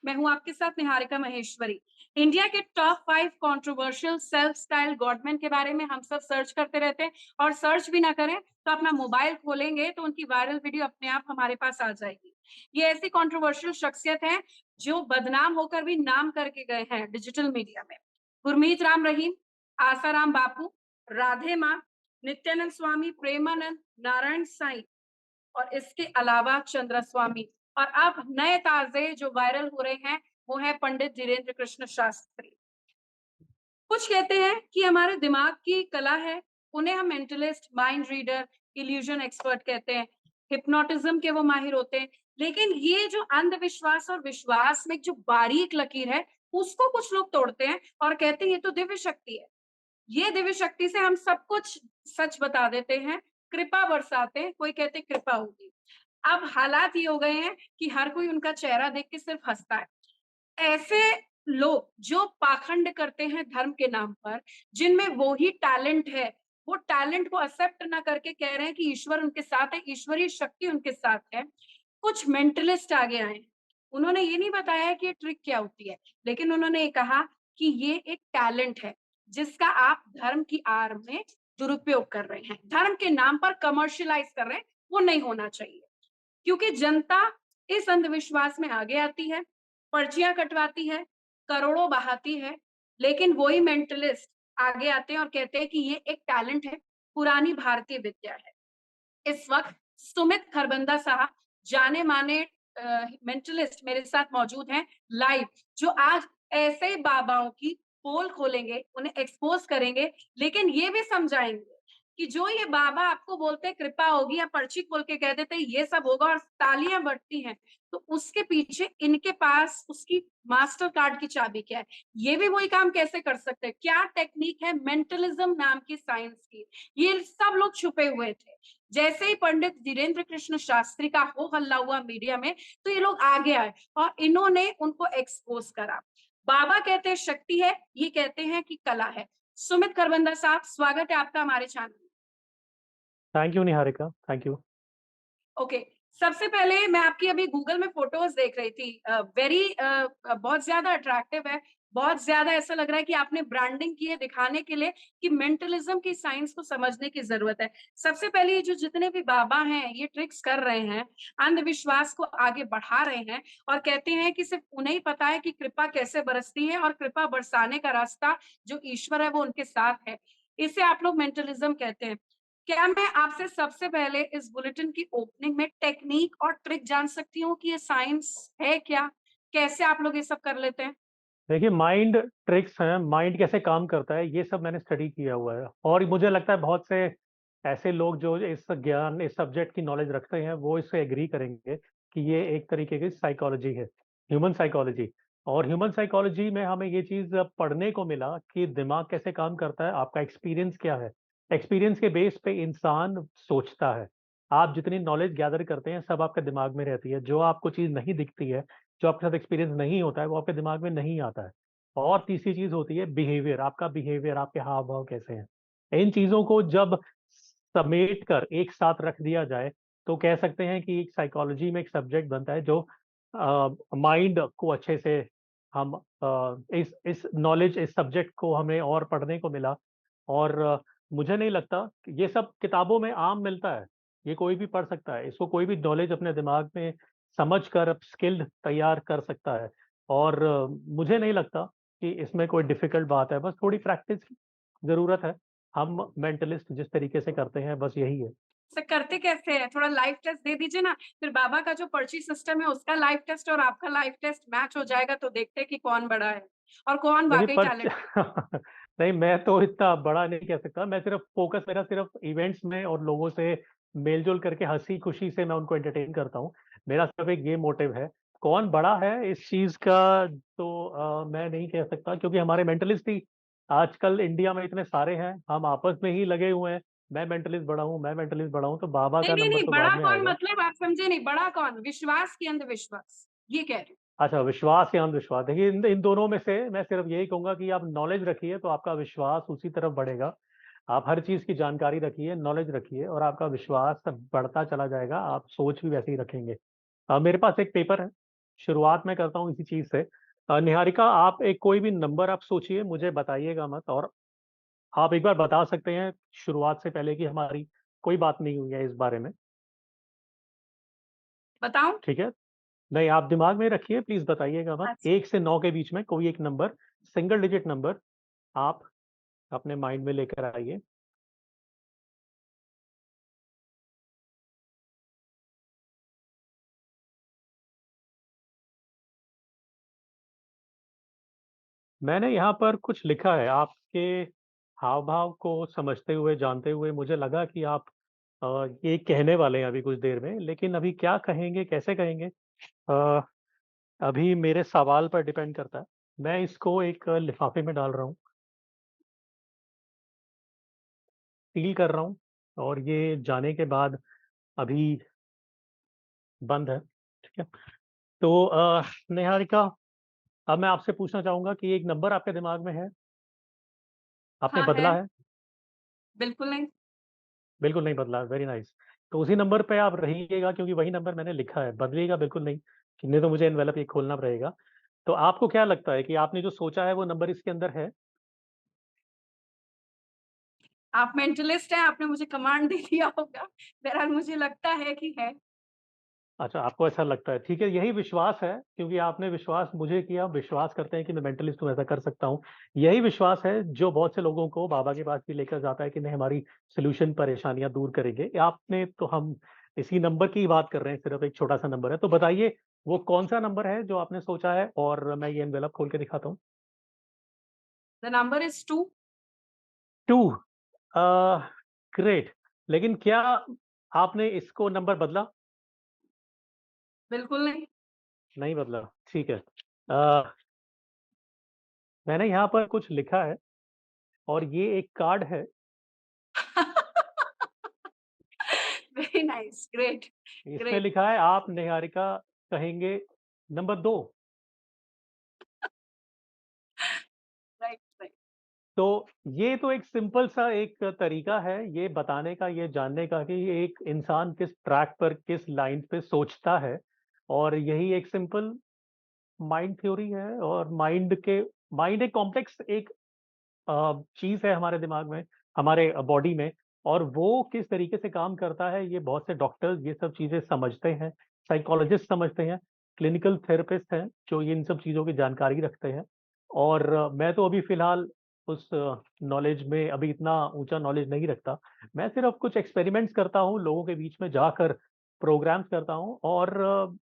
मैं हूं आपके साथ निहारिका महेश्वरी। इंडिया के top 5 controversial self style godman के बारे में हम सब सर्च करते रहते हैं, और सर्च भी ना करें तो अपना मोबाइल खोलेंगे तो उनकी वायरल वीडियो अपने आप हमारे पास आ जाएगी। ये ऐसी कंट्रोवर्शियल शख्सियत है जो बदनाम होकर भी नाम करके गए हैं डिजिटल मीडिया में। गुरमीत राम रहीम, आसाराम बापू, राधे माँ, नित्यानंद स्वामी, प्रेमानंद, नारायण साईं और इसके अलावा चंद्र स्वामी। और अब नए ताजे जो वायरल हो रहे हैं वो है पंडित धीरेन्द्र कृष्ण शास्त्री। कुछ कहते हैं कि हमारे दिमाग की कला है, उन्हें हम mentalist, mind reader, illusion expert कहते हैं, हिप्नोटिज्म के वो माहिर होते हैं। लेकिन ये जो अंधविश्वास और विश्वास में एक जो बारीक लकीर है, उसको कुछ लोग तोड़ते हैं और कहते हैं ये तो दिव्य शक्ति है। ये दिव्य शक्ति से हम सब कुछ सच बता देते हैं, कृपा बरसाते हैं, कोई कहते कृपा होगी। अब हालात ये हो गए हैं कि हर कोई उनका चेहरा देख के सिर्फ हंसता है। ऐसे लोग जो पाखंड करते हैं धर्म के नाम पर, जिनमें वो ही टैलेंट है, वो टैलेंट को एक्सेप्ट ना करके कह रहे हैं कि ईश्वर उनके साथ है, ईश्वरीय शक्ति उनके साथ है। कुछ मेंटलिस्ट आगे आए हैं। उन्होंने ये नहीं बताया है कि ये ट्रिक क्या होती है, लेकिन उन्होंने ये कहा कि ये एक टैलेंट है, जिसका आप धर्म की आड़ में दुरुपयोग कर रहे हैं। धर्म के नाम पर कमर्शियलाइज़ कर रहे हैं, वो नहीं होना चाहिए। क्योंकि जनता इस अंधविश्वास में आगे आती है, पर्चियां कटवाती है, करोड़ों बहाती है, लेकिन वही मेंटलिस्ट आगे आते हैं और कहते हैं कि ये एक टैलेंट है, पुरानी भारतीय विद्या है। इस वक्त सुमित खरबंदा साहब, जाने माने मेंटलिस्ट मेरे साथ मौजूद हैं लाइव, जो आज ऐसे ही बाबाओं की पोल खोलेंगे, उन्हें एक्सपोज करेंगे, लेकिन ये भी समझाएंगे कि जो ये बाबा आपको बोलते हैं कृपा होगी, या पर्ची खोल के कह देते हैं ये सब होगा और तालियां बजती हैं, तो उसके पीछे इनके पास उसकी मास्टर कार्ड की चाबी क्या है, ये भी वही काम कैसे कर सकते हैं, क्या टेक्निक है मेंटलिज्म नाम की साइंस की, ये सब लोग छुपे हुए थे। जैसे ही पंडित धीरेन्द्र कृष्ण शास्त्री का हो हल्ला हुआ मीडिया में, तो ये लोग आगे आए और इन्होंने उनको एक्सपोज करा। बाबा कहते हैं शक्ति है, ये कहते हैं कि कला है। सुमित खरबंदा साहब, स्वागत है आपका हमारे चैनल में। Thank you Niharika, thank you. Okay, सबसे पहले मैं आपकी अभी गूगल में फोटोज देख रही थी, बहुत ज्यादा अट्रैक्टिव है, बहुत ज्यादा ऐसा लग रहा है कि आपने ब्रांडिंग की है दिखाने के लिए कि मेंटलिज्म की साइंस को समझने की जरूरत है। सबसे पहले ये जो जितने भी बाबा हैं ये ट्रिक्स कर रहे हैं, अंधविश्वास को आगे बढ़ा रहे हैं और कहते हैं कि सिर्फ उन्हें ही पता है कि कृपा कैसे बरसती है, और कृपा बरसाने का रास्ता जो ईश्वर है वो उनके साथ है। इसे आप लोग मेंटलिज्म कहते हैं। क्या मैं आपसे सबसे पहले इस बुलेटिन की ओपनिंग में टेक्निक और ट्रिक जान सकती हूँ कि ये साइंस है क्या? कैसे आप लोग ये सब कर लेते हैं? देखिए, माइंड ट्रिक्स हैं, माइंड कैसे काम करता है, ये सब मैंने स्टडी किया हुआ है। और मुझे लगता है बहुत से ऐसे लोग जो इस ज्ञान, इस सब्जेक्ट की नॉलेज रखते हैं, वो इससे एग्री करेंगे कि ये एक तरीके की साइकोलॉजी है, ह्यूमन साइकोलॉजी। और ह्यूमन साइकोलॉजी में हमें ये चीज़ पढ़ने को मिला कि दिमाग कैसे काम करता है, आपका एक्सपीरियंस क्या है। एक्सपीरियंस के बेस पे इंसान सोचता है। आप जितनी नॉलेज गैदर करते हैं, सब आपके दिमाग में रहती है। जो आपको चीज़ नहीं दिखती है, जो आपके साथ एक्सपीरियंस नहीं होता है, वो आपके दिमाग में नहीं आता है। और तीसरी चीज़ होती है बिहेवियर, आपका बिहेवियर, आपके हाव-भाव कैसे हैं। इन चीज़ों को जब समेट कर एक साथ रख दिया जाए, तो कह सकते हैं कि एक साइकोलॉजी में एक सब्जेक्ट बनता है जो माइंड को अच्छे से हम इस नॉलेज, इस सब्जेक्ट को हमें और पढ़ने को मिला। और मुझे नहीं लगता कि ये सब किताबों में आम मिलता है। ये कोई भी पढ़ सकता है। इसको कोई भी नॉलेज अपने दिमाग में समझ कर स्किल्ड तैयार कर सकता है। और मुझे नहीं लगता कि इसमें कोई डिफ़िकल्ट बात है, बस थोड़ी प्रैक्टिस की ज़रूरत है। हम मेंटलिस्ट जिस तरीके से करते हैं, बस यही है। सर करते कैसे हैं? थोड़ा लाइव टेस्ट दे दीजिए ना, फिर बाबा का जो पर्ची सिस्टम है उसका लाइव टेस्ट और आपका लाइव टेस्ट मैच हो जाएगा, तो देखते हैं कि कौन बड़ा है और कौन देखिए, वाक़ई पर्च टैलेंटेड। नहीं, मैं तो इतना बड़ा नहीं कह सकता। मैं सिर्फ़ फ़ोकस मेरा सिर्फ़ इवेंट्स में और लोगों से मेल-जोल करके हँसी-खुशी से मैं उनको एंटरटेन करता हूँ। मेरा सिर्फ़ एक ये मोटिव है। कौन बड़ा है इस चीज़ का, तो मैं नहीं कह सकता, क्योंकि हमारे मेंटलिस्ट ही आजकल इंडिया में इतने सारे हैं। हम आपस में ही लगे हुए हैं। मैं मेंटलिस्ट बड़ा हूँ, मैं मेंटलिस्ट बड़ा हूँ, तो बाबा नहीं, का नहीं, नंबर नहीं, तो बड़ा बाद में कौन आएगा। मतलब आप समझे नहीं, बड़ा कौन? विश्वास की अंधविश्वास, ये कह रही हूँ। अच्छा, विश्वास या अंधविश्वास। देखिए, इन इन दोनों में से मैं सिर्फ़ यही कहूँगा कि आप नॉलेज रखिए, तो आपका विश्वास उसी तरफ बढ़ेगा। आप हर चीज़ की जानकारी रखिए, नॉलेज रखिए, और आपका विश्वास बढ़ता चला जाएगा। आप सोच भी वैसे ही रखेंगे। मेरे पास एक पेपर है, शुरुआत मैं करता हूँ इसी चीज़ से। निहारिका, आप एक कोई भी नंबर आप सोचिए, मुझे बताइएगा मत, और आप एक बार बता सकते हैं शुरुआत से पहले कि हमारी कोई बात नहीं हुई है इस बारे में, बताऊं? ठीक है? नहीं, आप दिमाग में रखिए, प्लीज़ बताइएगा मत। अच्छा, 1 से 9 के बीच में कोई एक नंबर, सिंगल डिजिट नंबर आप अपने माइंड में लेकर आइए। मैंने यहाँ पर कुछ लिखा है, आपके हाव-भाव को समझते हुए, जानते हुए मुझे लगा कि आप ये कहने वाले हैं अभी कुछ देर में, लेकिन अभी क्या कहेंगे, कैसे कहेंगे, अ, अभी मेरे सवाल पर डिपेंड करता है। मैं इसको एक लिफ़ाफ़े में डाल रहा हूँ, सील कर रहा हूँ, और ये जाने के बाद अभी बंद है, ठीक है? तो निहारिका, अब मैं आपसे पूछना चाहूँगा कि एक नंबर आपके दिमाग में है, आपने हाँ है, बदला है? बिल्कुल नहीं। बिल्कुल नहीं बदला, वेरी नाइस। तो उसी नंबर पे आप रहिएगा, क्योंकि वही नंबर मैंने लिखा है, बदलिएगा बिल्कुल नहीं, कि नहीं तो मुझे एनवेलप ये खोलना पड़ेगा। तो आपको क्या लगता है कि आपने जो सोचा है वो नंबर इसके अंदर है? आप मेंटलिस्ट हैं, आपने मुझे कमांड दे दिया होगा। बहरहाल मुझे लगता है कि है। अच्छा, आपको ऐसा लगता है, ठीक है, यही विश्वास है, क्योंकि आपने विश्वास मुझे किया, विश्वास करते हैं कि मैं मेंटलिस्ट हूँ, ऐसा कर सकता हूँ। यही विश्वास है जो बहुत से लोगों को बाबा के पास भी लेकर जाता है कि नहीं, हमारी सॉल्यूशन परेशानियाँ दूर करेंगे। आपने तो हम इसी नंबर की बात कर रहे हैं, सिर्फ़ एक छोटा-सा नंबर है। तो बताइए वो कौन-सा नंबर है जो आपने सोचा है, और मैं ये एनवेलप खोल के दिखाता हूँ। The number is 2। 2, a, great, लेकिन क्या आपने इसको नंबर बदला? बिल्कुल नहीं। नहीं बदला, ठीक है। अ, मैंने यहाँ पर कुछ लिखा है, और ये एक कार्ड है। वेरी नाइस, ग्रेट, इसमें ग्रेट। लिखा है, आप निहारिका कहेंगे नंबर 2। Right, right. तो ये तो एक सिंपल सा एक तरीका है ये बताने का, ये जानने का कि एक इंसान किस ट्रैक पर, किस लाइन पे सोचता है, और यही एक सिंपल माइंड थ्योरी है। और माइंड एक कॉम्प्लेक्स एक चीज़ है हमारे दिमाग में, हमारे बॉडी में, और वो किस तरीके से काम करता है, ये बहुत से डॉक्टर्स ये सब चीज़ें समझते हैं, साइकोलॉजिस्ट समझते हैं, क्लिनिकल थेरेपिस्ट हैं, जो इन सब चीज़ों की जानकारी रखते हैं। और मैं तो अभी फ़िलहाल उस नॉलेज में अभी इतना ऊँचा नॉलेज नहीं रखता। मैं सिर्फ़ कुछ एक्सपेरिमेंट्स करता हूँ, लोगों के बीच में जाकर प्रोग्राम्स करता हूँ, और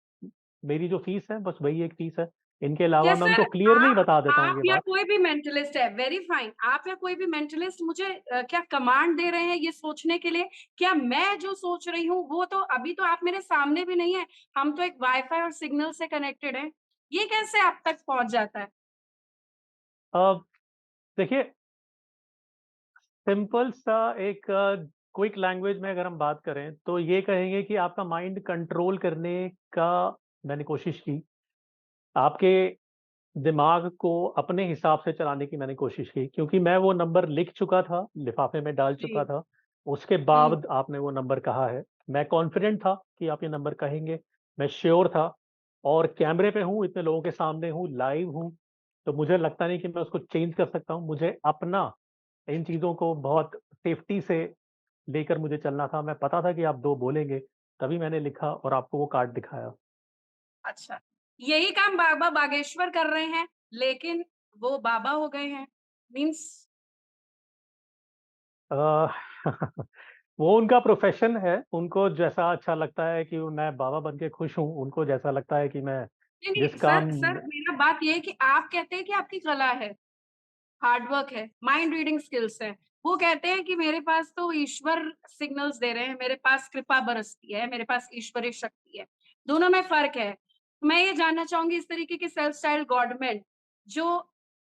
मेरी जो फ़ीस है, बस वही एक फ़ीस है। इनके अलावा यस मैं सर, उनको क्लियरली बता देता हूँ आप ये या बात। कोई भी मेंटलिस्ट है, वेरी फाइन। आप या कोई भी मेंटलिस्ट मुझे क्या कमांड दे रहे हैं ये सोचने के लिए, क्या मैं जो सोच रही हूँ वो तो अभी तो आप मेरे सामने भी नहीं है। हम तो एक वाई-फाई और सिग्नल से कनेक्टेड हैं। ये कैसे आप तक पहुँच जाता है? अ, देखिए, सिंपल सा एक क्विक लैंग्वेज में अगर हम बात करें, तो ये कहेंगे कि आपका माइंड कंट्रोल करने का मैंने कोशिश की। आपके दिमाग को अपने हिसाब से चलाने की मैंने कोशिश की, क्योंकि मैं वो नंबर लिख चुका था, लिफ़ाफ़े में डाल चुका जी। था। उसके हुँ। बाद आपने वो नंबर कहा है। मैं कॉन्फिडेंट था कि आप ये नंबर कहेंगे, मैं श्योर था, और कैमरे पे हूँ, इतने लोगों के सामने हूँ, लाइव हूँ, तो मुझे लगता नहीं कि मैं उसको चेंज कर सकता हूँ। मुझे अपना इन चीज़ों को बहुत सेफ्टी से लेकर मुझे चलना था। मैं पता था कि आप 2 बोलेंगे, तभी मैंने लिखा और आपको वो कार्ड दिखाया। अच्छा, यही काम बाबा बागेश्वर कर रहे हैं, लेकिन वो बाबा हो गए हैं। मीन्स अ, वो उनका प्रोफ़ेशन है, उनको जैसा अच्छा लगता है कि मैं बाबा बन के खुश हूँ, उनको जैसा लगता है कि मैं नहीं, जिस नहीं सर काम सर मेरा बात ये है कि आप कहते हैं कि आपकी कला है, हार्ड वर्क है, माइंड रीडिंग स्किल्स है। वो कहते हैं कि मेरे पास तो ईश्वर सिग्नल्स दे रहे हैं, मेरे पास कृपा बरसती है, मेरे पास ईश्वरीय शक्ति है। दोनों में फ़र्क है। मैं ये जानना चाहूँगी इस तरीके के सेल्फ स्टाइल्ड गॉडमेन जो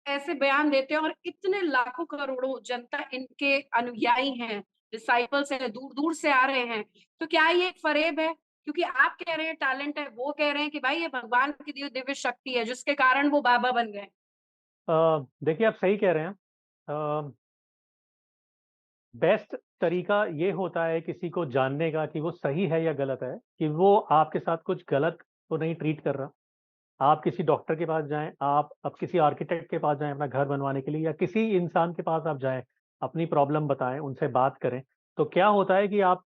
ऐसे बयान देते हैं और इतने लाखों करोड़ों जनता इनके अनुयायी हैं, डिसाइपल्स हैं, दूर-दूर से आ रहे हैं। तो क्या ये एक फ़रेब है? क्योंकि आप कह रहे हैं टैलेंट है, वो कह रहे हैं कि भाई ये भगवान की दी हुई दिव्य शक्ति है जिसके कारण वो बाबा बन गए। देखिए, आप सही कह रहे हैं। अ, बेस्ट तरीका ये होता है किसी को जानने का कि वो सही है या गलत है, कि वो आपके साथ कुछ गलत तो नहीं ट्रीट कर रहा। आप किसी डॉक्टर के पास जाएँ, आप अब किसी आर्किटेक्ट के पास जाएँ अपना घर बनवाने के लिए या किसी इंसान के पास आप जाएँ, अपनी प्रॉब्लम बताएँ, उनसे बात करें, तो क्या होता है कि आप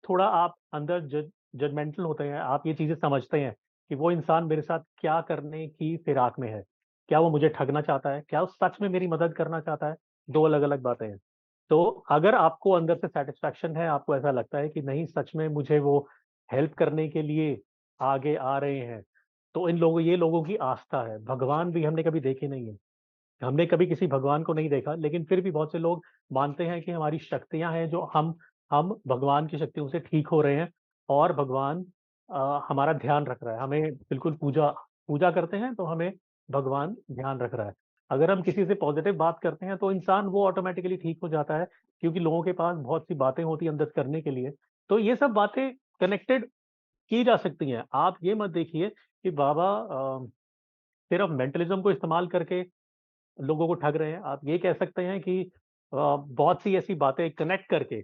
अंदर जजमेंटल होते हैं, आप ये चीज़ें समझते हैं कि वो इंसान मेरे साथ क्या करने की फिराक में है। क्या वो मुझे ठगना चाहता है? क्या वो सच में मेरी मदद करना चाहता है? 2 अलग-अलग बातें हैं। तो अगर आपको अंदर से सैटिस्फैक्शन है, आपको ऐसा लगता है कि नहीं सच में मुझे वो हेल्प करने के लिए आगे आ रहे हैं, तो ये लोगों की आस्था है। भगवान भी हमने कभी देखे नहीं है। हमने कभी किसी भगवान को नहीं देखा, लेकिन फिर भी बहुत से लोग मानते हैं कि हमारी शक्तियाँ हैं जो हम भगवान की शक्तियों से ठीक हो रहे हैं और भगवान हमारा ध्यान रख रहा है। हमें बिल्कुल पूजा पूजा करते हैं तो हमें भगवान ध्यान रख रहा है। अगर हम किसी से पॉज़िटिव बात करते हैं तो इंसान वो ऑटोमैटिकली ठीक हो जाता है, क्योंकि लोगों के पास बहुत सी बातें होती हैं अंदर करने के लिए। तो ये सब बातें कनेक्टेड की जा सकती हैं। आप ये मत देखिए कि बाबा सिर्फ़ मेंटलिज़्म को इस्तेमाल करके लोगों को ठग रहे हैं। आप ये कह सकते हैं कि बहुत सी ऐसी बातें कनेक्ट करके,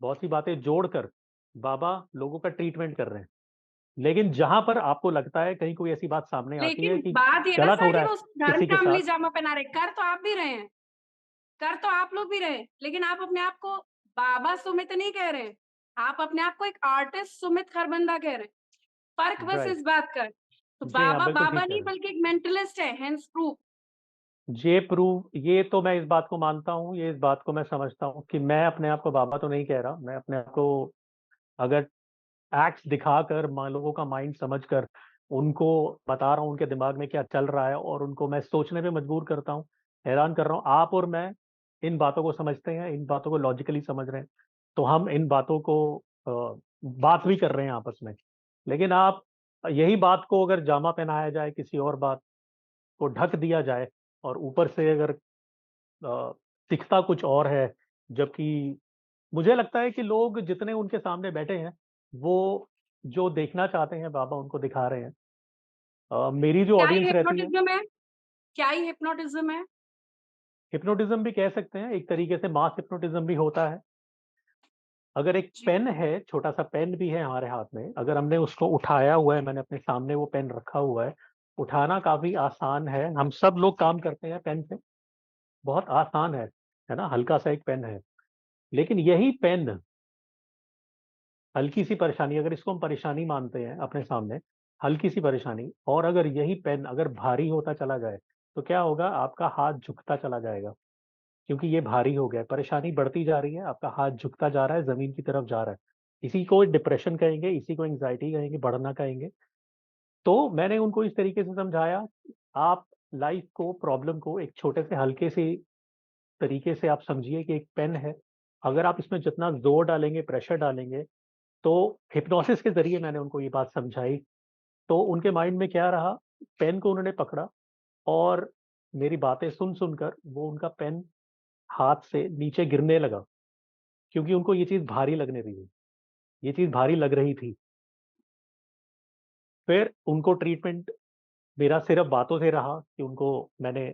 बहुत सी बातें जोड़कर बाबा लोगों का ट्रीटमेंट कर रहे हैं। लेकिन जहाँ पर आपको लगता है कहीं कोई ऐसी बात सामने आती है लेकिन कि बात ये ना गलत हो सर कि रहा है वो उसको धर्म किसी के का साथ। अमली जामा पहना रहे, कर तो आप भी रहे हैं, कर तो आप लोग भी रहे हैं, लेकिन आप अपने आप को बाबा सुमित नहीं कह रहे हैं, आप अपने आप को एक आर्टिस्ट सुमित खरबंदा कह रहे हैं, फ़र्क बस राइट। इस बात का है। तो जी हाँ, बाबा बिल्कुल बाबा ठीक कह नहीं रहे हैं। बल्कि एक मेंटलिस्ट है, हेंस प्रूफ। ये तो मैं इस बात को मानता हूँ, ये इस बात को मैं समझता हूँ कि मैं अपने आप को बाबा तो नहीं कह रहा। मैं अपने आप को अगर एक्ट्स दिखाकर लोगों का माइंड समझकर उनको बता रहा हूँ उनके दिमाग में क्या चल रहा है और उनको मैं सोचने पे मजबूर करता हूँ, हैरान कर रहा हूँ। आप और मैं इन बातों को समझते हैं, इन बातों को लॉजिकली समझ रहे हैं, तो हम इन बातों को बात भी कर रहे हैं आपस में। लेकिन आप यही बात को अगर जामा पहनाया जाए, किसी और बात को ढक दिया जाए और ऊपर से अगर दिखता कुछ और है, जबकि मुझे लगता है कि लोग जितने उनके सामने बैठे हैं, वो जो देखना चाहते हैं बाबा उनको दिखा रहे हैं। मेरी जो क्या ये ऑडियंस रहती है, हिप्नोटिज़्म है? क्या ये हिप्नोटिज़्म है? हिप्नोटिज़्म भी कह सकते हैं, एक तरीके से मास हिप्नोटिज़्म भी होता है। अगर एक जी। पेन है, छोटा-सा पेन भी है हमारे हाथ में, अगर हमने उसको उठाया हुआ है, मैंने अपने सामने वो पेन रखा हुआ है, उठाना काफ़ी आसान है, हम सब लोग काम करते हैं पेन से, बहुत आसान है ना? हल्का-सा एक पेन है। लेकिन यही पेन हल्की-सी परेशानी, अगर इसको हम परेशानी मानते हैं अपने सामने, हल्की-सी परेशानी, और अगर यही पेन अगर भारी होता चला जाए, तो क्या होगा? आपका हाथ झुकता चला जाएगा, क्योंकि ये भारी हो गया है, परेशानी बढ़ती जा रही है, आपका हाथ झुकता जा रहा है, ज़मीन की तरफ जा रहा है। इसी को डिप्रेशन कहेंगे, इसी को एंग्ज़ायटी कहेंगे, बढ़ना कहेंगे। तो मैंने उनको इस तरीके से समझाया, आप लाइफ़ को, प्रॉब्लम को एक छोटे से हल्के से तरीके से आप समझिए कि एक पेन है, अगर आप इसमें जितना ज़ोर डालेंगे, प्रेशर डालेंगे, तो हिप्नोसिस के ज़रिए मैंने उनको ये बात समझाई, तो उनके माइंड में क्या रहा, पेन को उन्होंने पकड़ा और मेरी बातें सुन-सुन कर वो उनका पेन हाथ से नीचे गिरने लगा, क्योंकि उनको ये चीज़ भारी लगने लगी, ये चीज़ भारी लग रही थी। फिर उनको ट्रीटमेंट मेरा सिर्फ़ बातों से रहा कि उनको मैंने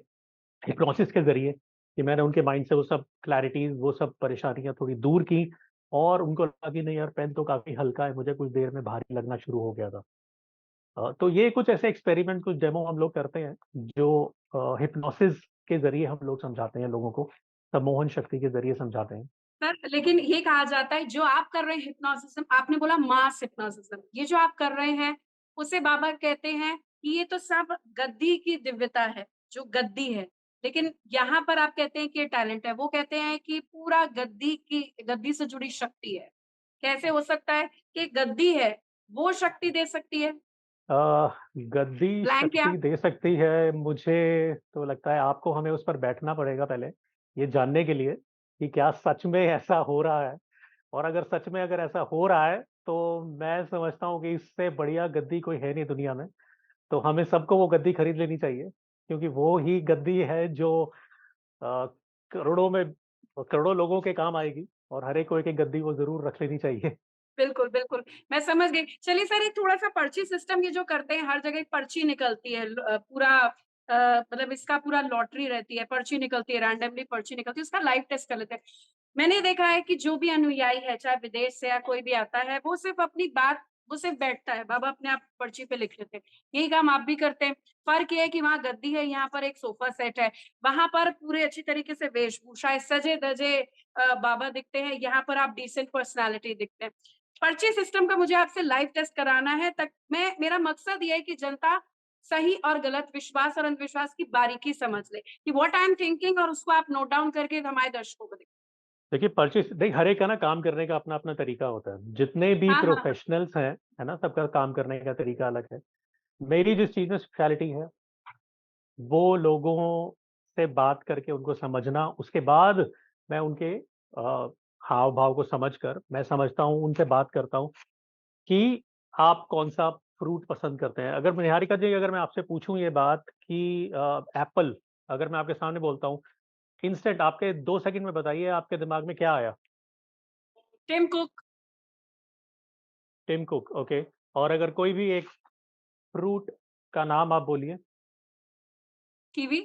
हिप्नोसिस के ज़रिए कि मैंने उनके माइंड से वो सब क्लैरिटीज़, वो सब परेशानियाँ थोड़ी दूर की और उनको लगा कि नहीं यार, पेन तो काफ़ी हल्का है, मुझे कुछ देर में भारी लगना शुरू हो गया था। तो ये कुछ ऐसे एक्सपेरिमेंट, कुछ डेमो हम लोग करते हैं, जो हिप्नोसिस के ज़रिए हम लोग समझाते हैं लोगों को, सम्मोहन शक्ति के ज़रिए समझाते हैं। सर लेकिन ये कहा जाता है जो आप कर रहे हैं हिप्नोसिज्म, आपने बोला मास हिप्नोसिज्म, ये जो आप कर रहे हैं उसे बाबा कहते हैं कि ये तो सब गद्दी की दिव्यता है, जो गद्दी है। लेकिन यहाँ पर आप कहते हैं कि ये टैलेंट है, वो कहते हैं कि पूरा गद्दी से जुड़ी शक्ति है। कैसे हो सकता है कि गद्दी है, वो शक्ति दे सकती है? अ, गद्दी ब्लैंक या शक्ति दे सकती है, मुझे तो लगता है आपको हमें उस पर बैठना पड़ेगा पहले, ये जानने के लिए कि क्या सच में ऐसा हो रहा है, और अगर सच में अगर ऐसा हो रहा है, तो मैं समझता हूँ कि इससे बढ़िया गद्दी कोई है नहीं दुनिया में। तो हमें सबको वो गद्दी खरीद लेनी चाहिए, क्योंकि वो ही गद्दी है जो अ, करोड़ों में करोड़ों लोगों के काम आएगी, और हर एक को एक-एक गद्दी वो ज़रूर रख लेनी चाहिए। बिल्कुल, बिल्कुल, मैं समझ गई। चलिए सर एक थोड़ा-सा पर्ची सिस्टम ये जो करते हैं, हर जगह एक पर्ची निकलती है पूरा मतलब इसका पूरा लॉटरी रहती है, पर्ची निकलती है, रैंडमली पर्ची निकलती है, उसका लाइव टेस्ट कर लेते हैं। मैंने देखा है कि जो भी अनुयायी है, चाहे विदेश से या कोई भी आता है, वो सिर्फ़ अपनी बात वो सिर्फ बैठता है, बाबा अपने आप पर्ची पे लिख लेते हैं। यही काम आप भी करते हैं। फ़र्क ये है कि वहाँ गद्दी है, यहाँ पर एक सोफ़ा सेट है। वहाँ पर पूरे अच्छी तरीके से वेशभूषाएँ सजे-धजे बाबा दिखते हैं, यहाँ पर आप डिसेंट पर्सनैलिटी दिखते हैं। पर्ची सिस्टम का मुझे आपसे लाइव टेस्ट कराना है, तक मैं मेरा मकसद ये है कि जनता सही और गलत, विश्वास और अंधविश्वास की बारीकी समझ ले, कि व्हाट आई एम थिंकिंग और उसको आप नोट डाउन करके हमारे दर्शकों को दें। देखिए परचेस देख हर एक का ना काम करने का अपना-अपना तरीका होता है। जितने भी हाँ, हाँ, हाँ। प्रोफ़ेशनल्स हैं, है ना? सबका काम करने का तरीका अलग है। मेरी जिस चीज़ में स्पेशलिटी है, वो लोगों से बात करके उनको समझना, उसके बाद मैं उनके हाव-भाव को समझकर मैं समझता हूँ, उनसे बात करता हूँ कि आप कौन-सा फ्रूट पसंद करते हैं। अगर निहारिका जी अगर मैं आपसे पूछूँ ये बात कि एप्पल अगर मैं आपके सामने बोलता हूँ, इंस्टेंट आपके 2 सेकंड में बताइए आपके दिमाग में क्या आया? Tim Cook, Tim Cook, okay. और अगर कोई भी एक फ्रूट का नाम आप बोलिए। कीवी,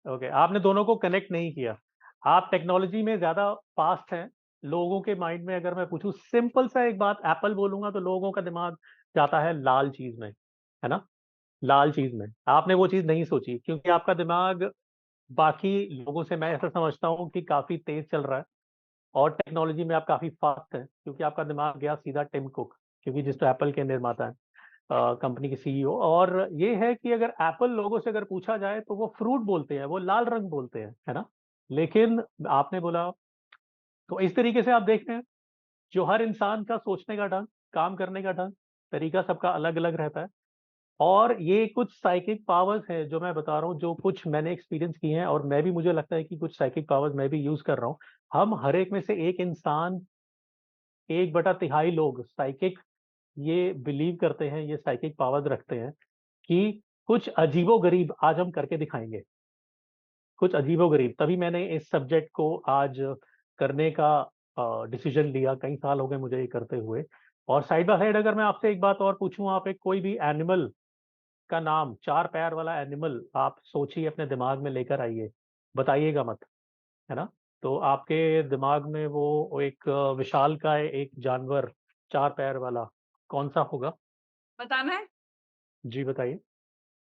ओके, आपने दोनों को कनेक्ट नहीं किया। आप टेक्नोलॉजी में ज़्यादा फ़ास्ट हैं। लोगों के माइंड में अगर मैं पूछूँ सिंपल सा एक बात एप्पल बोलूँगा तो लोगों का दिमाग जाता है लाल चीज़ में, है ना? लाल चीज़ में। आपने वो चीज़ नहीं सोची क्योंकि आपका दिमाग बाकी लोगों से मैं ऐसा समझता हूँ कि काफ़ी तेज़ चल रहा है और टेक्नोलॉजी में आप काफ़ी फ़ास्ट हैं क्योंकि आपका दिमाग गया सीधा टिम कुक क्योंकि जिस तो एप्पल के निर्माता हैं। कंपनी के सीईओ और ये है कि अगर एप्पल लोगों से अगर पूछा जाए तो वो फ्रूट बोलते हैं, वो लाल रंग बोलते हैं, है ना? लेकिन आपने बोला तो इस तरीके से आप देखते हैं, जो हर इंसान का सोचने का ढंग, काम करने का ढंग, तरीका सबका अलग-अलग रहता है और ये कुछ साइकिक पावर्स हैं जो मैं बता रहा हूँ, जो कुछ मैंने एक्सपीरियंस किए हैं और मैं भी मुझे लगता है कि कुछ साइकिक पावर्स मैं भी यूज़ कर रहा हूँ। हम हर एक में से एक इंसान 1/3 लोग साइकिक ये बिलीव करते हैं, ये साइकिक पावर्स रखते हैं कि कुछ अजीबो-गरीब आज हम करके दिखाएँगे। कुछ अजीबो-गरीब तभी मैंने इस सब्जेक्ट को आज करने का डिसीज़न लिया, कई साल हो गए मुझे ये करते हुए। और साइड बाय साइड अगर मैं आपसे एक बात और पूछूँ, आप एक कोई भी एनिमल का नाम, 4 पैर वाला एनिमल आप सोचिए अपने दिमाग में लेकर आइए, बताइएगा मत, है ना? तो आपके दिमाग में वो एक विशालकाय एक जानवर 4 पैर वाला कौन-सा होगा? बताना है? जी बताइए।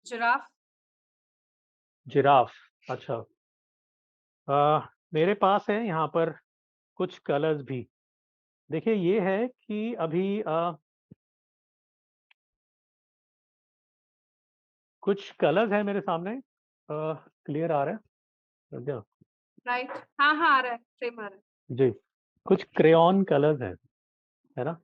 जिराफ, जिराफ, अच्छा। मेरे पास है यहाँ पर कुछ कलर्स भी। देखिए ये है कि अभी कुछ कलर्स हैं मेरे सामने क्लियर आ रहा है? क्या? राइट। हाँ, हाँ, आ रहा है, सेम आ रहा है। जी, कुछ क्रेयॉन कलर्स हैं, है ना?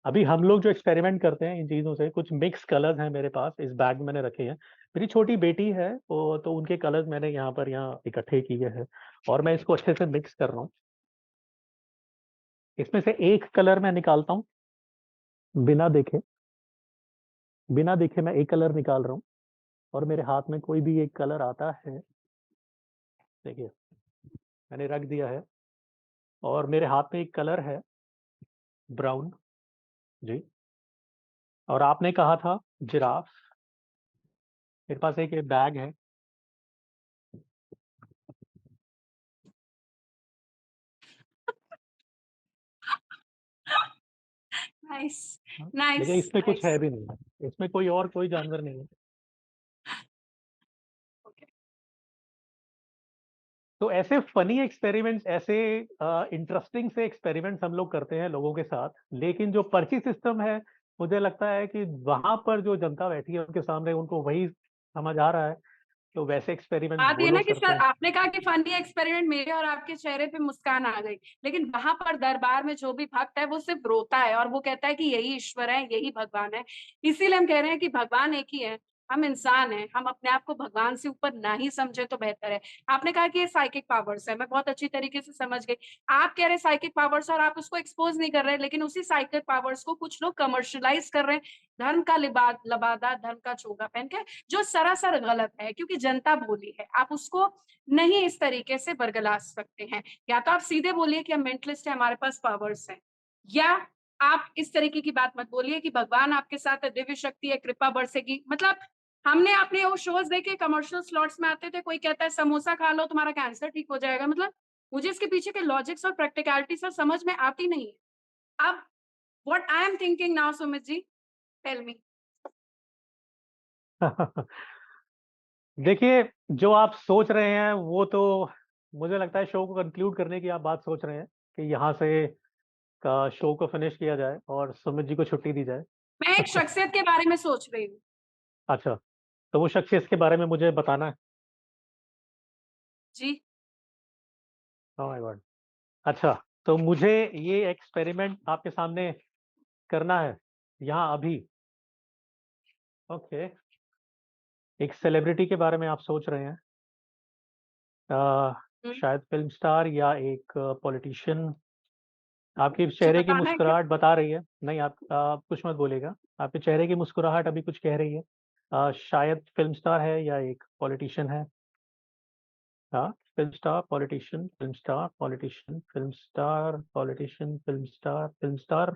अभी हम लोग जो एक्सपेरिमेंट करते हैं इन चीज़ों से, कुछ मिक्स कलर्स हैं मेरे पास, इस बैग में मैंने रखे हैं। मेरी छोटी बेटी है, वो तो उनके कलर्स मैंने यहाँ इकट्ठे किए हैं और मैं इसको अच्छे से मिक्स कर रहा हूँ। इसमें से एक कलर मैं निकालता हूँ, बिना देखे बिना देखे मैं एक कलर निकाल रहा हूँ और मेरे हाथ में कोई भी एक कलर आता है, देखिए मैंने रख दिया है और मेरे हाथ में एक कलर है ब्राउन, जी। और आपने कहा था जिराफ, मेरे पास एक ये बैग है। नाइस, हाँ, नाइस, लेकिन इसमें कुछ है नाइस। भी नहीं, इसमें कोई और कोई जानवर नहीं है। ओके। तो ऐसे फ़नी एक्सपेरिमेंट्स ऐसे इंटरेस्टिंग से एक्सपेरिमेंट्स हम लोग करते हैं लोगों के साथ, लेकिन जो पर्ची सिस्टम है, मुझे लगता है कि वहाँ पर जो जनता बैठी है उनके सामने उनको वही समझ आ रहा है, तो वैसे एक्सपेरिमेंट्स बात वो ये ना लोग कि करते सर हैं। आपने कहा कि फनी एक्सपेरिमेंट मेरे और आपके चेहरे पे मुस्कान आ गई, लेकिन वहाँ पर दरबार में जो भी भक्त है वो सिर्फ रोता है और वो कहता है कि यही ईश्वर है, यही भगवान है। इसीलिए हम कह रहे हैं कि भगवान एक ही है, हम इंसान हैं, हम अपने आप को भगवान से ऊपर ना ही समझे तो बेहतर है। आपने कहा कि ये साइकिक पावर्स है, मैं बहुत अच्छी तरीके से समझ गई। आप कह रहे हैं साइकिक पावर्स और आप उसको एक्सपोज़ नहीं कर रहे, लेकिन उसी साइकिक पावर्स को कुछ लोग कमर्शियलाइज़ कर रहे हैं, धर्म का लबादा, धर्म का चोगा पहन के, जो सरासर गलत है क्योंकि जनता बोली है। आप उसको नहीं इस तरीके से बरगला सकते हैं। या तो आप सीधे बोलिए कि हम मेंटलिस्ट हैं, हमारे पास पावर्स हैं, या आप इस तरीके की बात मत बोलिए कि भगवान आपके साथ है, दिव्य शक्ति है, कृपा बरसेगी। मतलब हमने अपने वो शोज़ देखे, कमर्शियल स्लॉट्स में आते थे, कोई कहता है समोसा खा लो तुम्हारा कैंसर ठीक हो जाएगा। मतलब मुझे इसके पीछे के लॉजिक्स और प्रैक्टिकलिटी सर समझ में आती नहीं है। अब What I am thinking now, Sumit ji, tell me. देखिए, जो आप सोच रहे हैं वो तो मुझे लगता है शो को कंक्लूड करने की आप बात सोच रहे हैं कि यहाँ से का शो को फिनिश किया जाए और सुमित जी को छुट्टी दी जाए। मैं एक शख्सियत के बारे में सोच रही हूँ। अच्छा, तो वो शख्सियत के बारे में मुझे बताना है। जी। Oh my God! अच्छा, तो मुझे ये एक्सपेरिमेंट आपके सामने करना है, यहाँ अभी। ओके, एक सेलिब्रिटी के बारे में आप सोच रहे हैं। हम्म, शायद फ़िल्म स्टार या एक पॉलिटिशियन। आपके जी चेहरे की बताना है क्या? मुस्कुराहट बता रही है नहीं, आप कुछ मत बोलिएगा। आपके चेहरे की मुस्कुराहट अभी कुछ कह रही है। शायद फ़िल्म स्टार है या एक पॉलिटिशियन है। हाँ, film star, politician, film star, politician, film star, politician, film star, film star,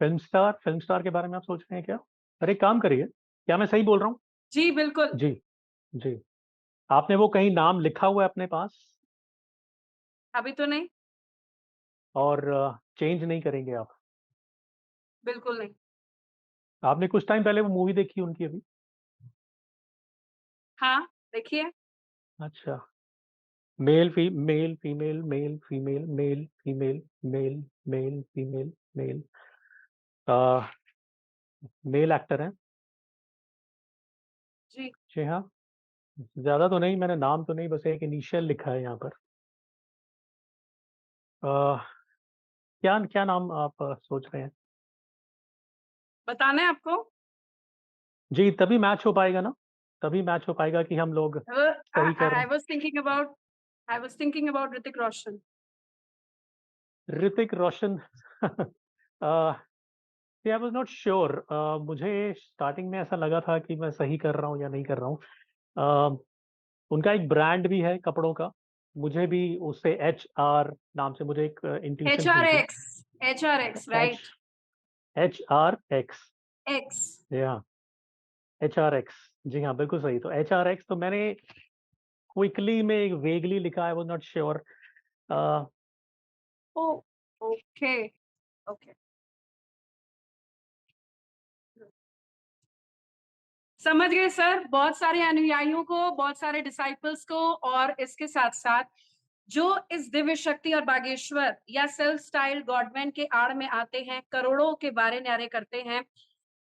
film star, film star के बारे में आप सोच रहे हैं क्या? अरे एक काम करिए, क्या मैं सही बोल रहा हूँ? जी बिल्कुल। जी, जी। आपने वो कहीं नाम लिखा हुआ है अपने पास अभी तो नहीं। और चेंज नहीं करेंगे आप? बिल्कुल नहीं। आपने कुछ टाइम पहले वो मूवी देखी उनकी अभी? हाँ, देखिए। अच्छा। Male, female, male, female, male, female, male, male, female, male. Uh, male actor हैं। जी। जी हाँ, ज़्यादा तो नहीं, मैंने नाम तो नहीं, बस एक इनिशियल लिखा है यहाँ पर। अ, क्या क्या नाम आप सोच रहे हैं? बताना है आपको? जी, तभी मैच हो पाएगा ना, तभी मैच हो पाएगा कि हम लोग सही कर रहे I was thinking about Hrithik Roshan. हैं। Hrithik Roshan. I was not sure. मुझे स्टार्टिंग में ऐसा लगा था कि मैं सही कर रहा हूँ या नहीं कर रहा हूँ। अ, उनका एक ब्रांड भी है कपड़ों का। मुझे भी उससे एचआर नाम से मुझे एक इंट्यूशन थी थी। HRX H right. HRX. X. या एचआरएक्स। जी हाँ, बिल्कुल सही। तो एचआरएक्स तो मैंने क्विकली में एक वेगली लिखा, I was not sure. Uh, oh okay. Okay. समझ गए सर। बहुत सारे अनुयायियों को, बहुत सारे डिसाइपल्स को और इसके साथ-साथ जो इस दिव्य शक्ति और बागेश्वर या सेल्फ स्टाइल गॉडमैन के आड़ में आते हैं, करोड़ों के बारे न्यारे करते हैं,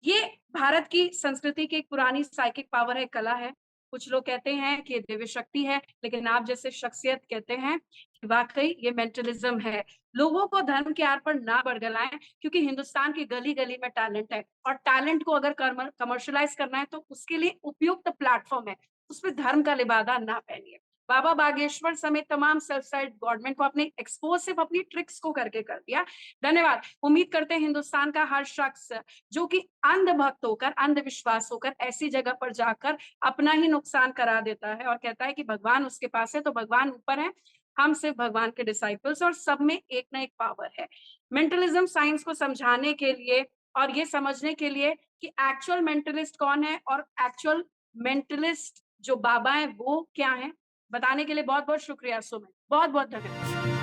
ये भारत की संस्कृति की एक पुरानी साइकिक पावर है, कला है। कुछ लोग कहते हैं कि ये दिव्य शक्ति है, लेकिन आप जैसे शख्सियत कहते हैं कि वाक़ई ये मेंटलिज़्म है। लोगों को धर्म के आर पर ना बरगलाएँ क्योंकि हिंदुस्तान की गली-गली में टैलेंट है और टैलेंट को अगर कमर्शियलाइज़ करना है तो उसके लिए उपयुक्त प्लेटफ़ॉर्म है। उसमें धर्म का लिबादा ना पहनिए। बाबा बागेश्वर समेत तमाम सेल्फ स्टाइल्ड गवर्नमेंट को अपने एक्सपोज़ सिर्फ़ अपनी ट्रिक्स को करके कर दिया। धन्यवाद। उम्मीद करते हैं हिंदुस्तान का हर शख्स जो कि अंधभक्त होकर, अंधविश्वास होकर ऐसी जगह पर जाकर अपना ही नुकसान करा देता है और कहता है कि भगवान उसके पास है, तो भगवान ऊपर है, हम सिर्फ भगवान के डिसाइपल्स और सब में एक ना एक पावर है। मेंटलिज्म साइंस को समझाने के लिए और ये समझने के लिए कि एक्चुअल मेंटलिस्ट कौन है और एक्चुअल मेंटलिस्ट जो बाबा हैं वो क्या हैं, बताने के लिए बहुत-बहुत शुक्रिया सुमित। बहुत-बहुत धन्यवाद।